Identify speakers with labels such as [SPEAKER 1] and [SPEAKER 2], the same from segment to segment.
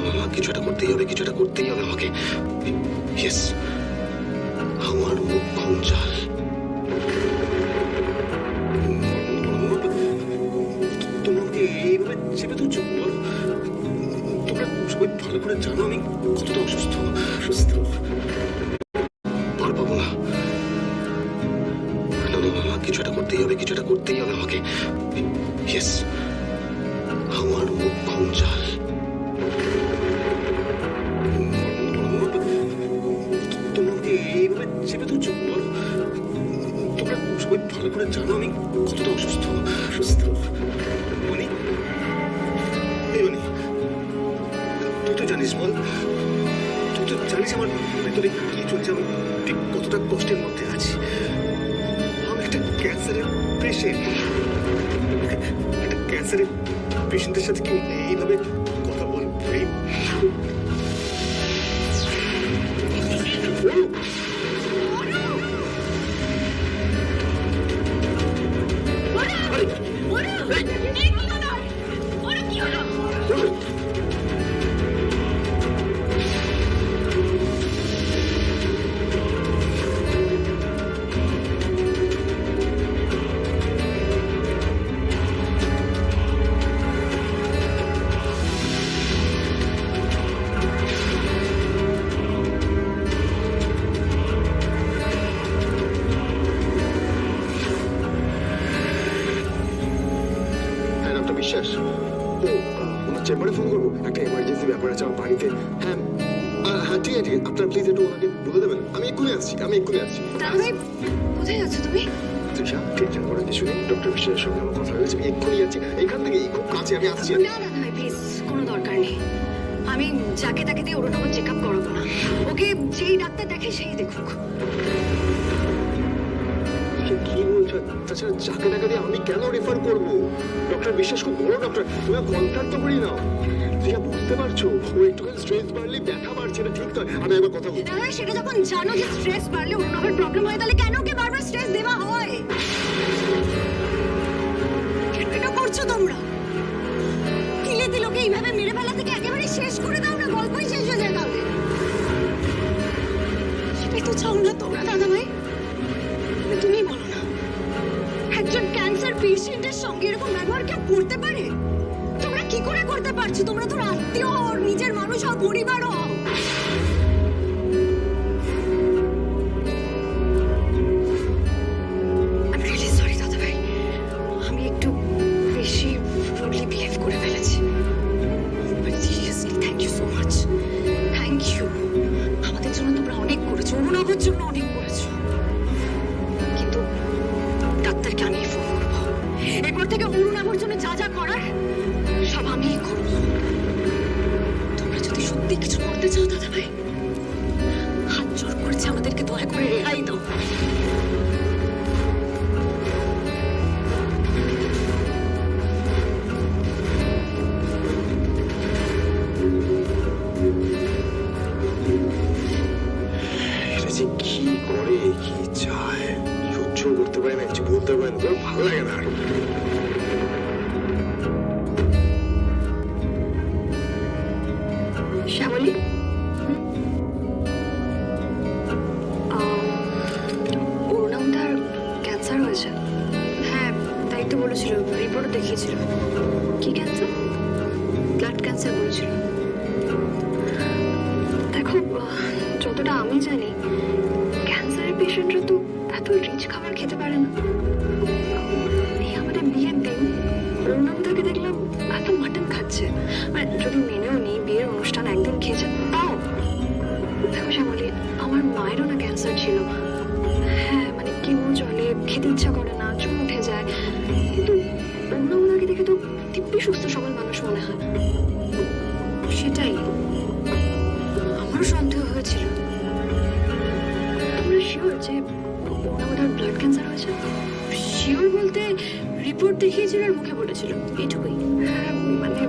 [SPEAKER 1] না, কিছু একটা করতেই হবে, কিছু একটা করতেই হবে আমাকে। ইয়েস, আমার মোক্ষম চাল। তোমরা আমাকে এইভাবে চেপে ধরছো, বলো? তোমরা সবাই ভালো করে জানো আমি কতটা অসুস্থ। পার পাবো না। না, কিছু একটা করতেই হবে, কিছু একটা করতেই হবে আমাকে। ইয়েস, আমার মোক্ষম চাল। তোমরা আমাকে এইভাবে চেপে ধরছো, বলো? তোমরা সবাই ভালো করে জানো আমি কতটা অসুস্থ। মনি, এই মনি, তুই তো জানিস, বল? তুই তো জানিস আমার ভেতরে কি চলছে, আমি ঠিক কতটা কষ্টের মধ্যে আছি। আমি একটা ক্যান্সারের পেশেন্ট। একটা ক্যান্সারের পেশেন্টের সাথে কেউ এইভাবে কথা বল? বিশ্বাস, ও ওনার চেম্বারে ফোন করবো, একটা এমার্জেন্সি ব্যাপার আছে আমার বাড়িতে। হ্যাঁ হ্যাঁ, ঠিক আছে, আপনার প্লিজ একটু ওনাকে বলে দেবেন। আমি এক্ষুনি আসছি।
[SPEAKER 2] কোথায় যাচ্ছ তুমি?
[SPEAKER 1] তৃষা, টেনশন করার কিছু নেই, ডক্টর বিশ্বাসের সঙ্গে আমার কথা হয়েছে, আমি এক্ষুনি যাচ্ছি। এখান থেকে খুব কাছে, আমি আসছি।
[SPEAKER 2] না প্লিজ, কোনো দরকার নেই। আমি যাকে তাকে দিয়ে ওর ওপর চেক আপ করাবো না। ওকে যেই ডাক্তার দেখে সেই দেখুক।
[SPEAKER 1] কি বলছো? তাছাড়া যাকে টাকা দিয়ে আমি কেন রেফার করবো? ডক্টর বিশ্বাস খুব বড় ডক্টর, তুমি কন্ট্যাক্ট তো করি নাও। তুই বুঝতে পারছো, ও একটুখানি স্ট্রেস বাড়লে ব্যথা বাড়ছে, না ঠিক নয়। আমি একবার কথা বলছি।
[SPEAKER 2] না, সেটা যখন জানো যে স্ট্রেস বাড়লে ওর আবার প্রবলেম হয়, তাহলে কেন ওকে বারবার স্ট্রেস দেওয়া হয়? এটা করছো তোমরা? তিলে তিলকে এইভাবে মেরে ফেলা থেকে একেবারে শেষ করে দাও না, গল্পই শেষ হয়ে যায় তাহলে। সেটাই তো চাও না তোমরা, দাদা ভাই। তুমি বলো না, একজন ক্যান্সার পেশেন্টের সঙ্গে এরকম ব্যবহার কেউ করতে পারে? তোমরা কি করে করতে পারছো? তোমরা তো আত্মীয় হও, নিজের মানুষ হও, পরিবার হও। আমি রিয়েলি সরি দাদা ভাই, আমি একটু বেশি রুডলি বিহেভ করে ফেলেছি। But seriously thank you so much. Thank you. আমাদের জন্য তোমরা অনেক করেছো, অরুণাভর জন্য অনেক করেছো। কিন্তু ডাক্তারকে আমি ফোন করবো। এরপর থেকে অরুণাভর জন্য যা যা করার সব আমিই করবো। তোমরা যদি সত্যি কিছু করতে চাও দাদা ভাই, হাত জোর করেছে, আমাদেরকে দয়া করে রেহাই দাও।
[SPEAKER 1] কি করে, কি চায়, সহ্য করতে পারে না, কিছু বলতে পারে না, তোর ভালো লাগে না।
[SPEAKER 2] শ্যামলী, অরুণামদার ক্যান্সার হয়েছে। হ্যাঁ, তাই তো বলেছিল, রিপোর্টও দেখিয়েছিল। কি ক্যান্সার? ব্লাড ক্যান্সার বলেছিল। দেখো, যতটা আমি জানি, ক্যান্সারের পেশেন্টরা তো এত রিচ খাবার খেতে পারে না। এই আমাদের বিয়ের দিন অরুণামদাকে দেখলাম এত মাটন খাচ্ছে। মানে যদি মেনেও নি, বিয়ের অনুষ্ঠান একদিন খেয়েছে তাও। দেখো শ্যামলী, আমার মায়েরও না ক্যান্সার ছিল। হ্যাঁ, মানে কেমো চলে, খেতে ইচ্ছা করে না, চুল উঠে যায়। কিন্তু অরুণামদাকে দেখে তো দিব্যি সুস্থ সবল মানুষ মনে হয়। সেটাই আমারও সন্দেহ হয়েছিল। তোমরা শিওর যে অরুণামদার ব্লাড ক্যান্সার হয়েছে? শিওর বলতে রিপোর্ট দেখিয়েছিল আর মুখে বলেছিল, এইটুকুই। হ্যাঁ, মানে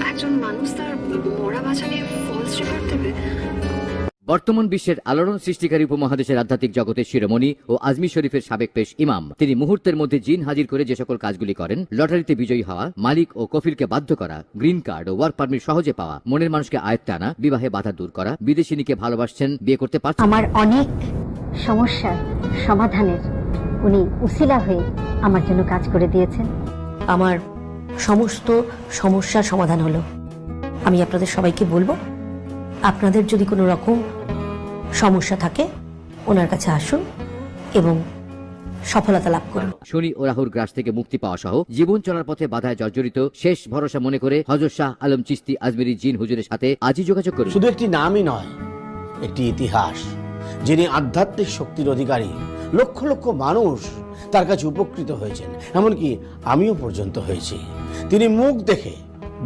[SPEAKER 2] একজন মানুষ তার মরা বাঁচা নিয়ে ফলস রিপোর্ট দেবে?
[SPEAKER 3] বর্তমান বিশ্বের আলোড়ন সৃষ্টিকারী উপমহাদেশের আধ্যাত্মিক জগতের শিরোমণি ও আজমির শরীফের সাবেক পেশ ইমাম, তিনি মুহূর্তের মধ্যে জিন হাজির করে যে সকল কাজগুলি করেন, লটারিতে বিজয়ী হওয়া, মালিক ও কফিলকে বাধ্য করা, গ্রিন কার্ড ও ওয়ার্ক পারমিট সহজে পাওয়া, মনের মানুষকে আয়ত্তে আনা, বিবাহে বাধা দূর করা, বিদেশিনীকে ভালোবাসছেন, বিয়ে করতে পারছেন।
[SPEAKER 4] আমার অনেক সমস্যার সমাধানের উনি উসিলা হয়ে আমার জন্য কাজ করে দিয়েছেন।
[SPEAKER 5] আমার সমস্ত সমস্যার সমাধান হলো। আমি আপনাদের সবাইকে বলবো, আপনাদের যদি কোনো রকম সমস্যা থাকে ওনার কাছে আসুন এবং সফলতা লাভ করুন।
[SPEAKER 3] শনি ও রাহুর গ্রাস থেকে মুক্তি পাওয়া সহ জীবন চলার পথে বাধায় জর্জরিত শেষ ভরসা মনে করে হযরত শাহ আলম চিশতি আজমেরি জিন হুজুরের সাথে আজই যোগাযোগ করুন।
[SPEAKER 6] শুধু একটি নামই নয়, একটি ইতিহাস। যিনি আধ্যাত্মিক শক্তির অধিকারী, লক্ষ লক্ষ মানুষ তার কাছে উপকৃত হয়েছেন, এমনকি আমিও পর্যন্ত হয়েছি। তিনি মুখ দেখে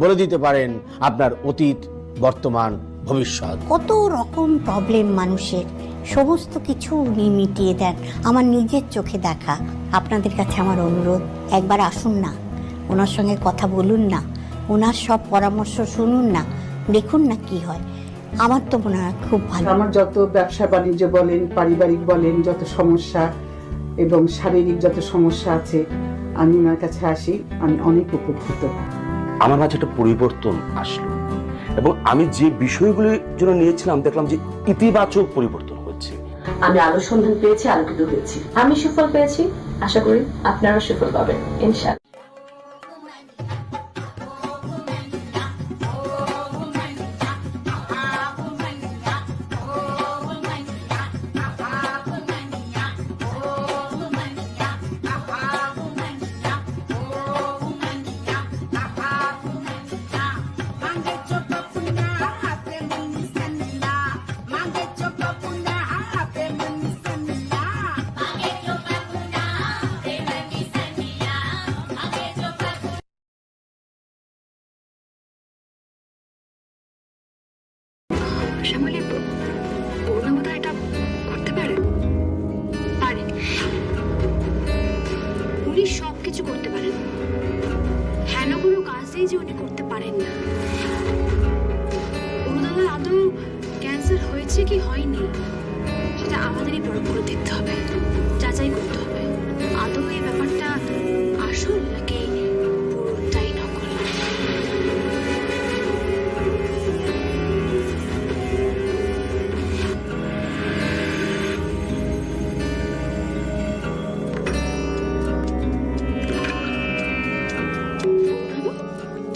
[SPEAKER 6] বলে দিতে পারেন আপনার অতীত, বর্তমান, ভবিষ্যৎ।
[SPEAKER 7] কত রকম প্রবলেম মানুষের, সমস্ত কিছু উনি মিটিয়ে দেন। আমার নিজের চোখে দেখা। আপনাদের কাছে আমার অনুরোধ, একবার আসুন না, ওনার সঙ্গে কথা বলুন না, ওনার সব পরামর্শ শুনুন না, দেখুন না কি হয়। আমার তো মনে হয় খুব ভালো।
[SPEAKER 8] আমার যত ব্যবসা বাণিজ্য বলেন, পারিবারিক বলেন, যত সমস্যা এবং শারীরিক যত সমস্যা আছে, আমি ওনার কাছে আসি, আমি অনেক উপকৃত।
[SPEAKER 9] আমার মাঝে একটা পরিবর্তন আসলো এবং আমি যে বিষয়গুলির জন্য নিয়েছিলাম দেখলাম যে ইতিবাচক পরিবর্তন হচ্ছে।
[SPEAKER 10] আমি আলো সন্ধান পেয়েছি, আলোকিত হয়েছি। আমি সুফল পেয়েছি, আশা করি আপনারা সুফল পাবেন ইনশাআল্লাহ।
[SPEAKER 2] শ্যামলী, পূর্ণবোধা এটা করতে পারে? পারে। উনি সবকিছু করতে পারেন, হেন কোনো কাজই যে উনি করতে পারেন না। পূর্ণদাদার আদৌ ক্যান্সার হয়েছে কি হয়নি সেটা আমাদেরই পরখ করে দেখতে হবে, যাচাই করতে হবে আদৌ এই ব্যাপারটা আসল নাকি পুরোটাই নকল।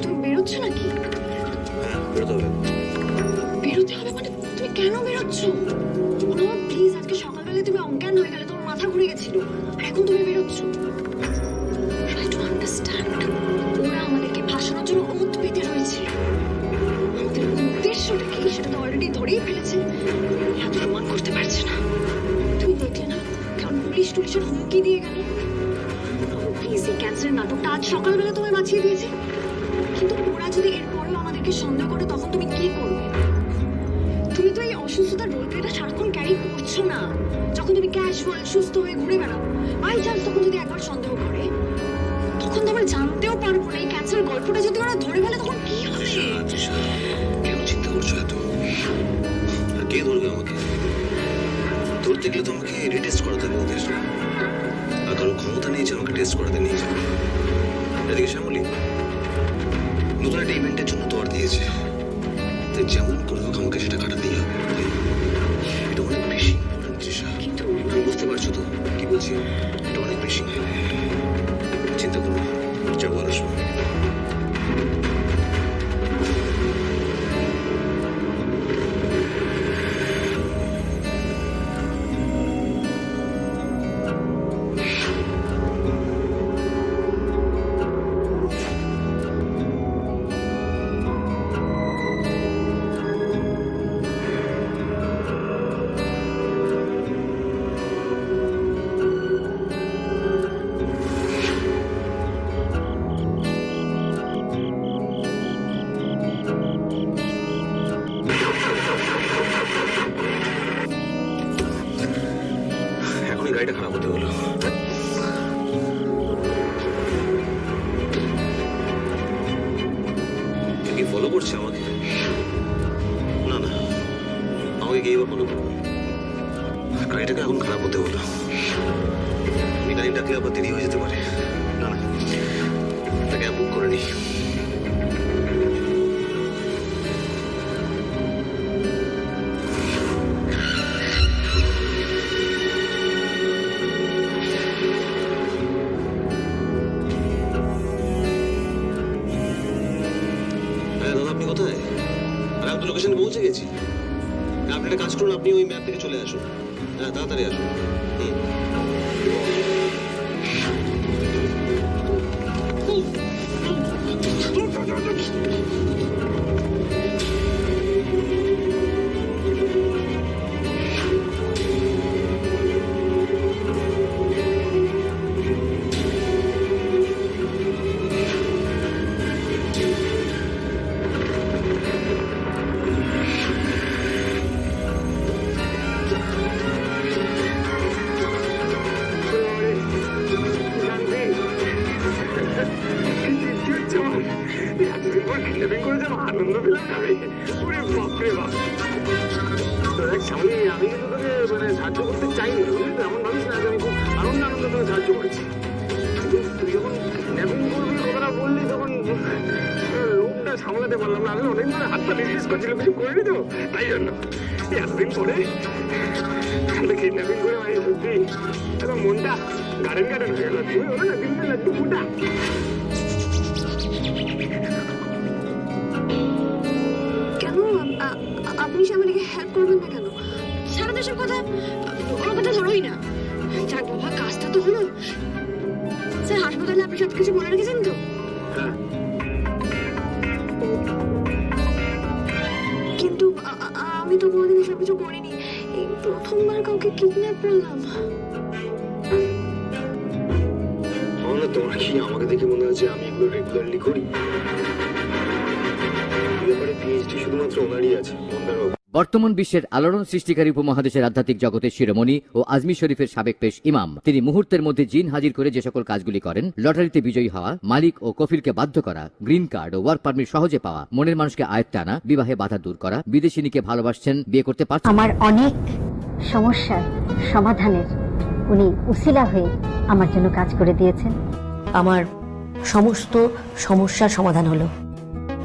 [SPEAKER 2] তুমি বেরোচ্ছ নাকি? বেরোতে হবে মানে? তুমি কেন বেরোচ্ছ? প্লিজ, আজকে সকালবেলা তুমি অজ্ঞান হয়ে গেলে, তোমার মাথা ঘুরে গেছিল, আর এখন তুমি বেরোচ্ছ। Try to understand. ওরা আমাদেরকে ফাঁসানোর জন্য ওত পেতে রয়েছে। আমাদের উদ্দেশ্যটা কি সেটা তো অলরেডি ধরেই ফেলেছে, এত প্রমাণ করতে পারছে না। তুমি দেখলে না কেমন পুলিশ টুলিশের হুমকি দিয়ে গেল? প্লিজ, এই ক্যান্সারের নাটকটা আজ সকালবেলা তোমায় বাঁচিয়ে দিয়েছে, কিন্তু ওরা যদি এরপরেও আমাদেরকে সন্দেহ করে তখন তুমি কি করবে? তুমি তো এই অসুস্থতার রোল প্লেটা সারাক্ষণ ক্যারি করছো না। যখন তুমি ক্যাজুয়াল সুস্থ হয়ে ঘুরে বেড়াও, বাই চান্স তখন যদি একবার সন্দেহ করে, তখন তো আমরা জানতেও পারবো না। এই ক্যান্সার গল্পটা যদি ওরা ধরে ফেলে তখন কি হবে?
[SPEAKER 1] কেন চিন্তা করছো এত? আর কে ধরবে আমাকে? ধরতে গেলে তো আমাকে রিটেস্ট করাতে হবে ওদের, আর কারো ক্ষমতা নেই যে আমাকে টেস্ট করাতে নিয়ে যাবে। এদিকে শ্যামলী নতুন একটা ইভেন্টের জন্য তো আর দিয়েছে, তাই যেমন করে হোক আমাকে সেটা কাটাতেই হবে। এটা অনেক বেশি ইম্পর্টেন্ট তৃষা, কিন্তু বুঝতে পারছো তো কি বলছি? এটা অনেক বেশি। চিন্তা করো, যাবো আর আসবো। গাড়িটা খারাপ হতে হলো। কি ফলো করছে আমাকে? না না, আমাকে থেকেই বা ফলো করবো? গাড়িটাকে এখন খারাপ হতে হলো। আমি গাড়ি ডাকলে আবার দেরি হয়ে যেতে পারে। না না, তাকে বুক করে নি। হ্যাঁ দাদা, আপনি কোথায়? আরে আমি তো লোকেশনে পৌঁছে গেছি। আপনি একটা কাজ করুন, আপনি ওই ম্যাপ থেকে চলে আসুন। হ্যাঁ, তাড়াতাড়ি আসুন। আমি কিন্তু তোকে সাহায্য করতে চাইনি, বুঝলি তো? এমন ভাবিস না যে আমি খুব আনন্দ তোকে সাহায্য করেছি। তুই যখন কিডন্যাপিং করবি কথাটা বললি, তখন লোকটা সামলাতে পারলাম না। আমি অনেক ধরে হাতটা নির্দেশ করছিল, কিছু করিনি তো, তাই জন্য এতদিন পরে কিডন্যাপিং করে আমি সত্যি একদম মনটা গার্ডেন হয়ে গেল। তুমি বলো না, দিন লাড্ডু ফুটা।
[SPEAKER 2] কেন আপনি সামনেকে হেল্প করবেন না কেন? সারা দেশের কথা ওর কথা ধরোই না। যাক বাবা, কাজটা তো হলো। স্যার, হাসপাতালে আপনি সবকিছু বলে রেখেছেন তো? কিন্তু আমি তো কোনোদিন এসব কিছু করিনি। এই প্রথমবার কাউকে কিডন্যাপ করলাম।
[SPEAKER 1] তোমার কি আমাকে দেখে মনে হচ্ছে আমি এগুলো রেগুলারলি করি? ব্যাপারে পিএইচডি শুধুমাত্র ওনারই আছে, মন্দারবাবু।
[SPEAKER 3] বর্তমান বিশ্বের আলোড়ন সৃষ্টিকারী উপমহাদেশের আধ্যাত্মিক জগতের শিরোমণি ও আজমির শরীফের সাবেক পেশ ইমাম, তিনি মুহূর্তের মধ্যে জিন হাজির করে যে সকল কাজগুলি করেন, লটারিতে বিজয়ী হওয়া, মালিক ও কফিলকে বাধ্য করা, গ্রিন কার্ড ও ওয়ার্ক পারমিট সহজে পাওয়া, মনের মানুষকে আয়ত্তে আনা, বিবাহে বাধা দূর করা, বিদেশিনীকে ভালোবাসছেন, বিয়ে করতে পারছেন।
[SPEAKER 4] আমার অনেক সমস্যার সমাধানের উনি উসিলা হয়ে আমার জন্য কাজ করে দিয়েছেন।
[SPEAKER 5] আমার সমস্ত সমস্যার সমাধান হলো।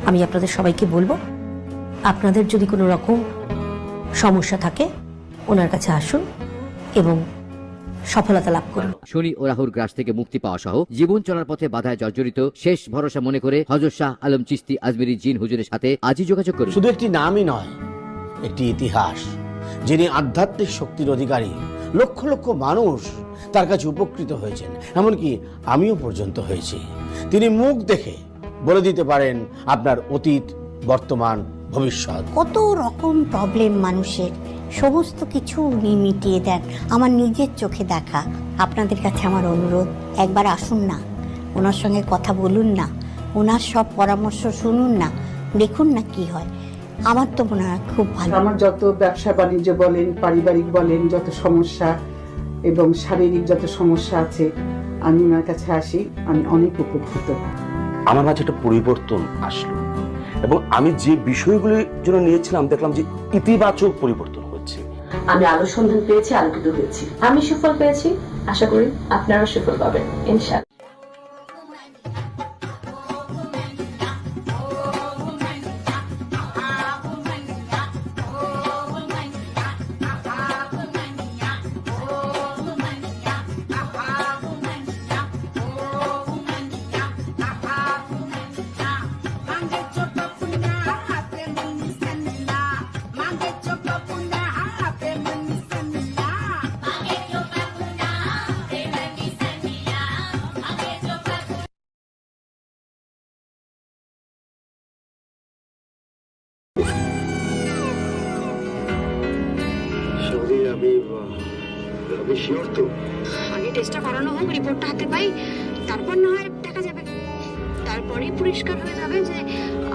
[SPEAKER 5] আমি আপনাদের সবাইকে বলবো, আপনাদের যদি কোনো রকম সমস্যা থাকে ওনার কাছে আসুন এবং সফলতা লাভ করুন।
[SPEAKER 3] শনি ও রাহুর গ্রাস থেকে মুক্তি পাওয়া সহ জীবন চলার পথে বাধায় জর্জরিত শেষ ভরসা মনে করে হযরত শাহ আলম চিশতি আজমিরি জিন হুজুরের সাথে আজই যোগাযোগ করুন।
[SPEAKER 6] শুধু একটি নামই নয়, একটি ইতিহাস। যিনি আধ্যাত্মিক শক্তির অধিকারী, লক্ষ লক্ষ মানুষ তার কাছে উপকৃত হয়েছেন, এমনকি আমিও পর্যন্ত হয়েছি। তিনি মুখ দেখে বলে দিতে পারেন আপনার অতীত, বর্তমান, ভবিষ্যৎ।
[SPEAKER 7] কত রকম প্রবলেম মানুষের, সমস্ত কিছু উনি মিটিয়ে দেন। আমার নিজের চোখে দেখা। আপনাদের কাছে আমার অনুরোধ, একবার আসুন না, ওনার সঙ্গে কথা বলুন না, ওনার সব পরামর্শ শুনুন না, দেখুন না কি হয়। আমার তো মনে হয় খুব ভালো।
[SPEAKER 8] আমার যত ব্যবসা বাণিজ্য বলেন, পারিবারিক বলেন, যত সমস্যা এবং শারীরিক যত সমস্যা আছে, আমি ওনার কাছে আসি, আমি অনেক উপকৃত।
[SPEAKER 9] আমার মাঝে একটা পরিবর্তন আসলো এবং আমি যে বিষয়গুলির জন্য নিয়েছিলাম দেখলাম যে ইতিবাচক পরিবর্তন হচ্ছে।
[SPEAKER 10] আমি আলোর সন্ধান পেয়েছি, আলোকিত হয়েছি। আমি সুফল পেয়েছি, আশা করি আপনারাও সুফল পাবেন ইনশাআল্লাহ।
[SPEAKER 1] আমি শিওর তো?
[SPEAKER 2] আগে টেস্টটা করানো হোক, রিপোর্টটা হাতে পাই, তারপর না হয় দেখা যাবে। তারপরেই পরিষ্কার হয়ে যাবে যে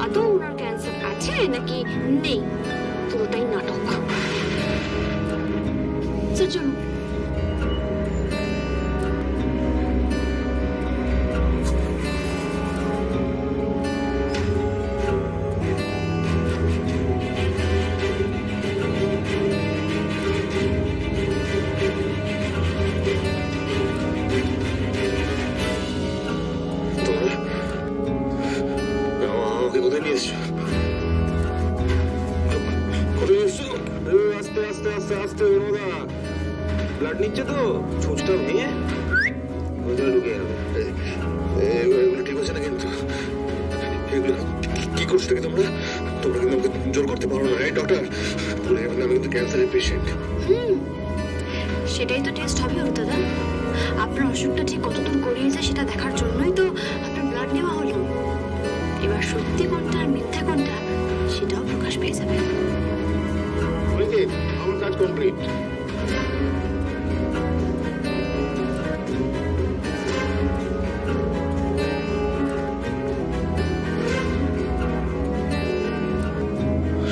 [SPEAKER 2] আদৌ ওনার ক্যান্সার আছে নাকি নেই। পুরোটাই নাটক। চলুন।
[SPEAKER 1] আস্তে আস্তে আস্তে আস্তে অনুদা, ব্লাড নিচ্ছে তো, ছুঁচটা ভেঙে ওইখানে ঢুকে যাবে। এগুলো ঠিক আছে না কিন্তু, এগুলো কি করছো কি তোমরা? তোমরা কিন্তু আমাকে জোর করতে পারো না। এই ডক্টর, ভুলে যাবেন না, আমি কিন্তু ক্যান্সারের পেশেন্ট।
[SPEAKER 2] সেটাই তো টেস্ট হবে দাদা। আপনার অসুখটা ঠিক কতদূর গড়িয়েছে সেটা দেখার জন্যই তো আপনার ব্লাড নেওয়া হলো। এবার সত্যি কোনটা আর মিথ্যে কোনটা সেটাও প্রকাশ পেয়ে যাবে।
[SPEAKER 1] আমার কাজ কমপ্লিট।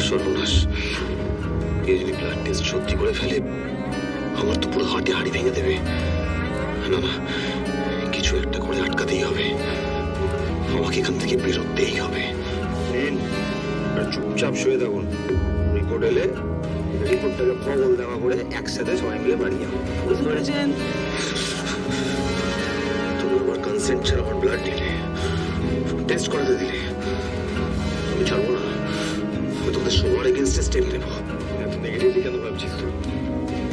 [SPEAKER 1] সর্বনাশ, এই যদি ব্লাড টেস্ট সত্যি করে ফেলে, আমার তো পুরো হাড়ি ভেঙে দেবে। না না, কিছু একটা করে আটকাতেই হবে, আমাকে এখান থেকে বেরোতেই হবে। চুপচাপ শুয়ে থাকুন, রিপোর্ট এলে রিপোর্টটাকে ফগল দেওয়া করে একসাথে সবাই মিলে বাড়ি যাবো, বুঝতে পেরেছেন? তুমি আমার কনসেন্ট ছাড়া আমার ব্লাড দিলে, টেস্ট করাতে দিলে, আমি ছাড়বো না। আমি তোদের সবার এগেনস্টে স্টেপ নেবো। এত নেগেটিভলি কেন ভাবছিস তুই?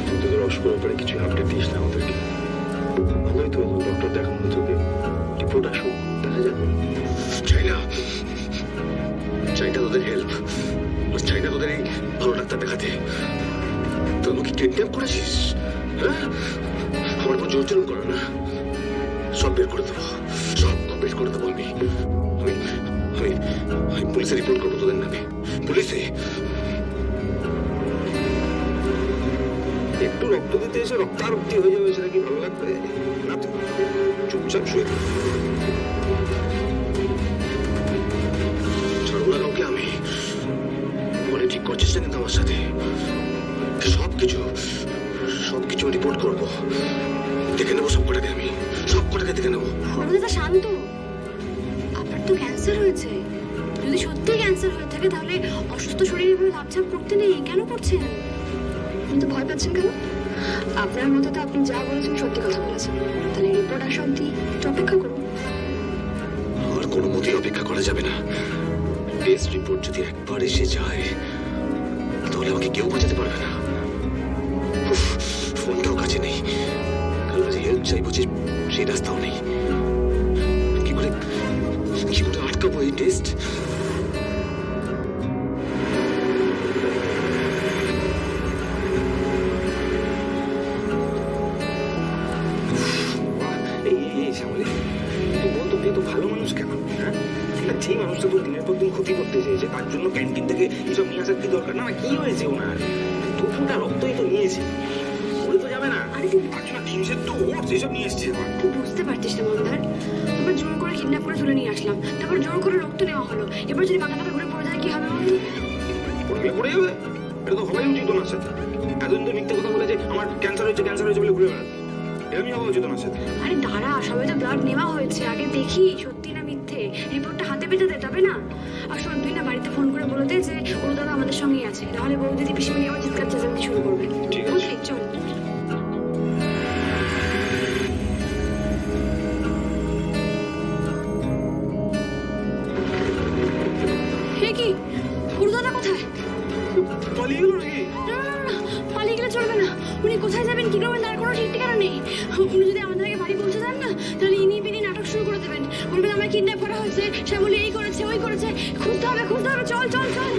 [SPEAKER 1] তুই তোদের অসুখের ব্যাপারে কিছু আপডেট দিস না আমাদেরকে। আমি তো ডক্টর দেখাবো তোকে, রিপোর্ট আসুক, দেখা যাবে। চাই না, চাই না তোদের হেল্প, চাই না তোদের এই ভালো ডাক্তার দেখাতে। তুই আমাকে কিডন্যাপ করেছিস, হ্যাঁ? আমার উপর জোর জুলুম করে না, সব বের করে দেবো, সব বের করে দেবো। আমি আমি আমি পুলিশে রিপোর্ট করবো তোদের নামে। পুলিশে একটু রক্ত দিতে এসে রক্তারক্তি হয়ে যাবে, সেটা কি ভালো লাগবে? না তো, চুপচাপ শুয়ে থাক। ছাড়বো না কাউকে আমি। মনে ঠিক করছিস না কিন্তু আমার সাথে? সবকিছু রিপোর্ট করবো, দেখে নেবো সবকটাকে, আমি সবকটাকে দেখে নেবো।
[SPEAKER 2] দাদা শান্ত, আপনার তো ক্যান্সার হয়েছে। যদি সত্যি ক্যান্সার হয়ে থাকে তাহলে অসুস্থ শরীরে ভাবে লাভঝাপ করতে নেই, কেন করছেন? কিন্তু ভয় পাচ্ছেন কেন? আপনার মতো তো আপনি যা বলেছেন সত্যি কথা বলেছেন। তাহলে রিপোর্ট আসা অব্দি একটু অপেক্ষা করুন।
[SPEAKER 1] আর কোনো মতেই অপেক্ষা করা যাবে না। টেস্ট রিপোর্ট যদি একবার এসে যায় তাহলে আমাকে কেউ বাঁচাতে পারবে না। ফোনটাও কাছে নেই, কারোর কাছে হেল্প চাইবো যে সেই রাস্তাও নেই। কি করে আটকাবো এই টেস্ট? ভালো মানুষ কেন? হ্যাঁ, যে মানুষটা তোর দিনের পর দিন ক্ষতি করতে চেয়েছে তার জন্য ক্যান্টিন থেকে এসব নিয়ে আসার কি দরকার? না, কি হয়েছে ওনার? দু ফোঁটা রক্তই তো নিয়েছে, ওই তো যাবে না। আরে ডিমসের তো ওর যেসব নিয়ে এসছে।
[SPEAKER 2] তুই বুঝতে পারছিস না মন্দার, আমরা জোর করে কিডন্যাপ করে তুলে নিয়ে আসলাম, তারপর জোর করে রক্ত নেওয়া হলো। এবার যদি মাথা ঘুরে পড়ে যায় কি হবে বলতো?
[SPEAKER 1] পড়ে যাবে, এটা তো হওয়াই উচিত ওনার সাথে। এতদিন তো মিথ্যে কথা বলেছে আমার ক্যান্সার হয়েছে বলে ঘুরে বেড়াতে, এরকমই হওয়া উচিত ওনার সাথে।
[SPEAKER 2] আরে দাঁড়া, সবাই তো ব্লাড নেওয়া হয়েছে, আগে দেখি সত্যি না মিথ্যে, রিপোর্টটা হাতে পেতে দে, তবে না। আর শোন, তুই না বাড়িতে ফোন করে বলে দে যে ওর দাদা আমাদের সঙ্গেই আছে, নাহলে বউ দিদি পিসিমণি আবার চিৎকার চেঁচামেচি শুরু করবে।
[SPEAKER 1] ঠিক আছে,
[SPEAKER 2] চল। হে কি, ওর দাদা কোথায়?
[SPEAKER 1] পালিয়ে গেল নাকি?
[SPEAKER 2] না, পালিয়ে গেলে চলবে না। উনি কোথায় যাবেন, কি করবেন তার কোনো ঠিক ঠিকানা নেই। উনি যদি আমাদের আগে বাড়ি পৌঁছে যান না, তাহলে ইনি বিনি নাটক শুরু করে দেবেন, বলবেন আমার কিডন্যাপ করা হয়েছে, শ্যামলী এই করেছে ওই করেছে। খুঁজতে হবে। চল চল চল।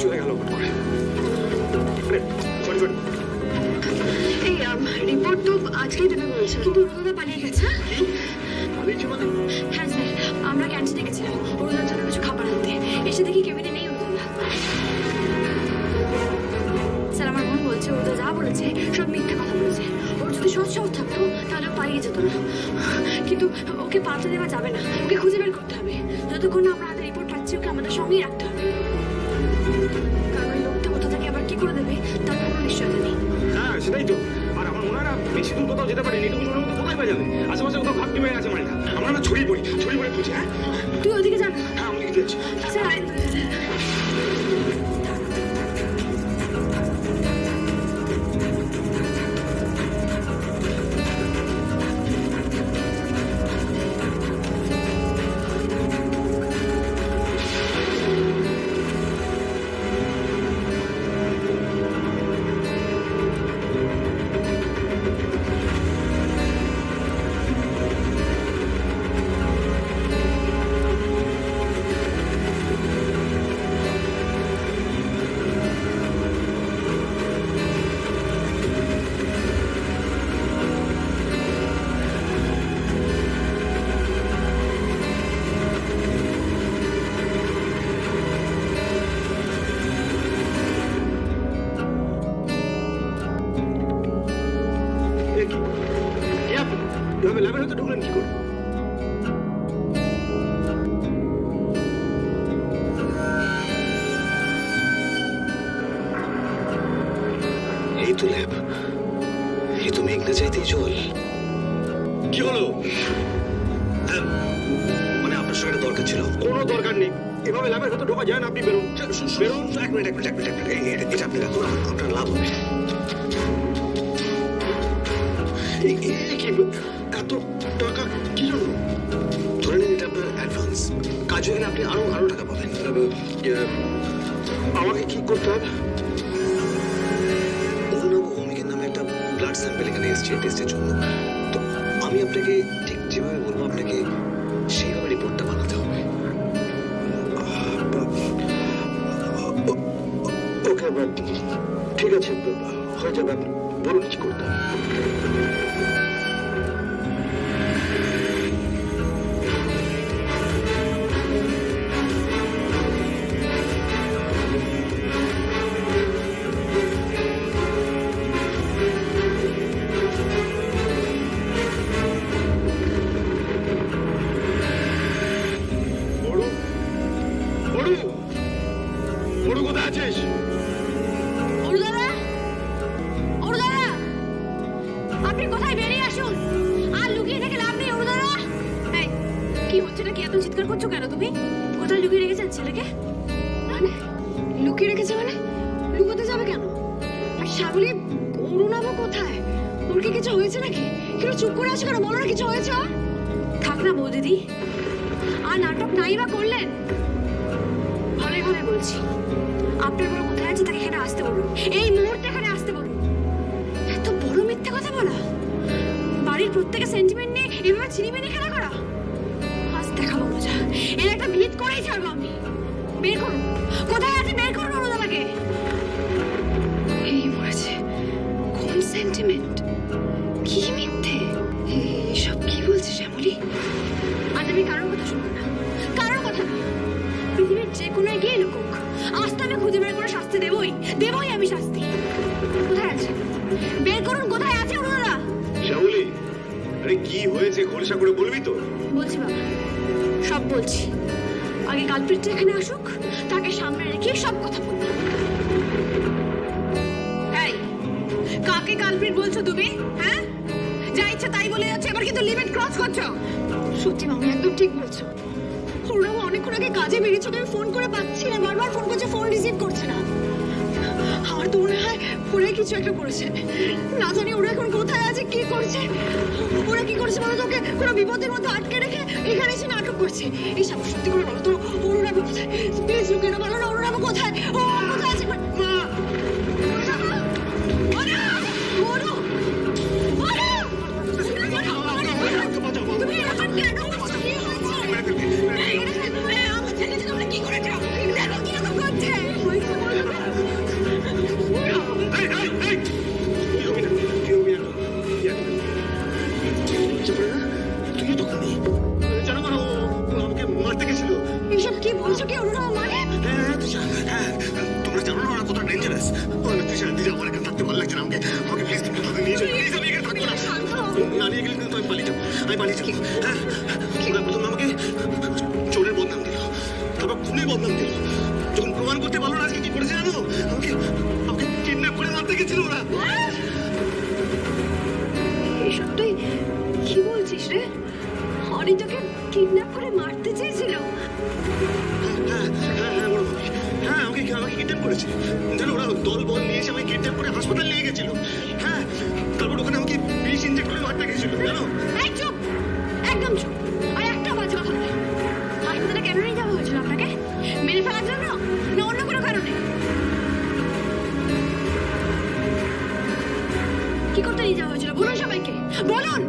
[SPEAKER 1] চলে গেল
[SPEAKER 2] এই রিপোর্ট তো আজকেই দেবে বলেছে, কিন্তু ওর পালিয়ে গেছে। হ্যাঁ স্যার, আমরা ক্যান্টিনে গেছিলাম ওর জন্য কিছু খাবার আনতে, এসে দেখি কেবিনে নেই ওর দাদা। স্যার, আমার বোন বলছে ওর যা বলেছে সব মিথ্যে কথা বলেছে। ওর যদি সৎ সাহস থাকতো তাহলে ও পালিয়ে যেত না, কিন্তু ওকে পাতে দেওয়া যাবে না, ওকে খুঁজে বের করতে হবে। যতক্ষণ না আমরা হাতে রিপোর্ট পাচ্ছি ওকে আমাদের সঙ্গেই রাখতে হবে, কারণ ওই লোকটা কোথা থেকে আবার কি করে দেবে তার কোনো নিশ্চয়তা নেই।
[SPEAKER 1] হ্যাঁ, সেটাই তো। আর আমার মনে হয় না বেশি দূর কোথাও যেতে পারেনি, এটুকু সময়ের মধ্যে কোথায় পাওয়া যাবে? আশেপাশে কোথাও ভাগ হয়ে আছে মানে। আমরা না ছড়িয়ে পড়ি খুঁজি। হ্যাঁ,
[SPEAKER 2] তুই ওদিকে যান।
[SPEAKER 1] হ্যাঁ, আমি দিকে যাচ্ছি।
[SPEAKER 2] স্যার,
[SPEAKER 1] দরকার ছিল? কোনো দরকার নেই, এভাবে ল্যাবের ভেতর ঢোকা যায় না। আপনি বেরোন, বেরোন। এক মিনিট, এটা আপনি রাখুন, আপনার লাভ হবে। এত টাকা কি জন্য? ধরে নিন এটা আপনার অ্যাডভান্স, কাজ হয়ে গেলে আপনি আরো টাকা পাবেন। আমাকে কি করতে হবে? অরুণাভ ভৌমিকের নামে একটা ব্লাড স্যাম্পেল এখানে এসছে টেস্টের জন্য। তো আমি আপনাকে ঠিক যেভাবে বলবো আপনাকে সেইভাবে রিপোর্টটা বানাতে হবে। ওকে, ঠিক আছে, হয়ে যাবে। আপনি বলুন কি করতে হবে। বড় কোথায় আছিস?
[SPEAKER 2] আপনি কোথায়? বেরিয়ে আসুন, আর লুকিয়ে থেকে লাভ নেই। অরুণারা, কি হচ্ছে না? কি এত চিৎকার করছো কেন তুমি? কোথায় লুকিয়ে রেখেছেন ছেলেকে? মানে লুকিয়ে রেখেছে মানে? লুকোতে যাবে কেন? আর শ্যামলী, অরুণাভ কোথায়? ওর কি কিছু হয়েছে নাকি? কেন চুপ করে আছো কেন? বলো না কিছু হয়েছে। থাক না বৌদিদি, আর নাটক নাই বা করলেন? ভালোই ভালোই বলছি, আপনার বড় কোথায় আছে তাকে এখানে আসতে বলুন, এই মুহূর্তে এখানে আসতে বলুন। এত বড় মিথ্যে কথা বলা, বাড়ির প্রত্যেকের সেন্টিমেন্ট নিয়ে এভাবে ছিনিমিনি খেলা করা। আজ দেখাবো মজা, এর একটা ভিত করেই ছাড়বো আমি। বের করুন, কোথায় আছে বের করুন অরুণাকে। এই মরেছে, কোন সেন্টিমেন্ট, কি মিথ্যে, এসব কি বলছে শ্যামলী? আজ আমি কারোর কথা শুনবো না, কারোর কথা না। পৃথিবীর যে কোনো এগিয়ে লুকুক, আজ তো আমি খুঁজে বের করে শাস্তি দেবই আমি শাস্তি। কোথায় আছে বের করুন, কোথায় আছে ওনারা?
[SPEAKER 1] শ্যামলী, আরে কি হয়েছে খোলসা করে বলবি তো?
[SPEAKER 2] বলছি বাবা, সব বলছি। আগে কালপ্রিটটা এখানে আসুক, তাকে সামনে রেখে সব কথা বলবো। এই, কাকে কালপ্রিট বলছো তুমি? হ্যাঁ, যা ইচ্ছা তাই বলে যাচ্ছে, এবার কিন্তু লিমিট ক্রস করছো। সত্যি মামি, একদম ঠিক বলছো। অরুণাভ অনেকক্ষণ আগে কাজে বেরিয়েছে, আমি ফোন করে পাচ্ছি না, বারবার ফোন করছে, ফোন রিসিভ করছে না। আমার তো মনে হয় ওরাই কিছু একটা করেছে, না জানি ওরা এখন কোথায় আছে, কি করছে। ওরা কি করেছে বলো তো? ওকে কোনো বিপদের মধ্যে আটকে রেখে এখানে এসে নাটক করছে। এই সব সত্যি করে বলো তো, অরুণাভ কোথায়? প্লিজ লুকিয়ে না, বলো না অরুণাভ কোথায়? ও কোথায় আছে? মা, তুমি এখন কেন করছো? কি হয়েছে? আমার ছেলেকে তোমরা কি করেছো? দেখো কিরকম করছে।
[SPEAKER 1] তুই তো জানো না, ও আমাকে মারতে গেছিল।
[SPEAKER 2] এসব কি বলছো? কি অরুণাভ মানে?
[SPEAKER 1] হ্যাঁ, তোমরা জানো না ওরা কতটা ডেঞ্জারাস। দিদি, আমার এখানে থাকতে ভালো লাগছে না। আমাকে প্লিজ তুমি তাদের নিয়ে যাও। প্লিজ, আমি এখানে থাকবো না। না নিয়ে গেলে কিন্তু আমি পালিয়ে যাবো। হ্যাঁ, ওরা প্রথমে আমাকে চোরের বদনাম দিল, তারপর খুনের বদনাম দিল। যখন প্রমাণ করতে পারলো না, আজকে কি করেছে জানো? আমাকে কিডন্যাপ করে মারতে গেছিল ওরা।
[SPEAKER 2] এসব তুই কি বলছিস রে? অনিতাকে কিডন্যাপ করে মারতে চেয়েছিল?
[SPEAKER 1] হ্যাঁ, আমাকে কিডন্যাপ করেছে। জানো, ওরা দল বল নিয়ে এসে আমাকে কিডন্যাপ করে হাসপাতাল নিয়ে গেছিল। হ্যাঁ, তারপর ওখানে আমাকে বিষ ইনজেক্ট করে মারতে গেছিল, জানো?
[SPEAKER 2] এই চুপ, একদম চুপ। আর একটা বাজে কথা বলে। হাসপাতালে কেন নিয়ে যাওয়া হয়েছিল আপনাকে? মেরে ফেলার জন্য না অন্য কোনো কারণে? কি করতে নিয়ে যাওয়া হয়েছিল বলুন সবাইকে, বলুন।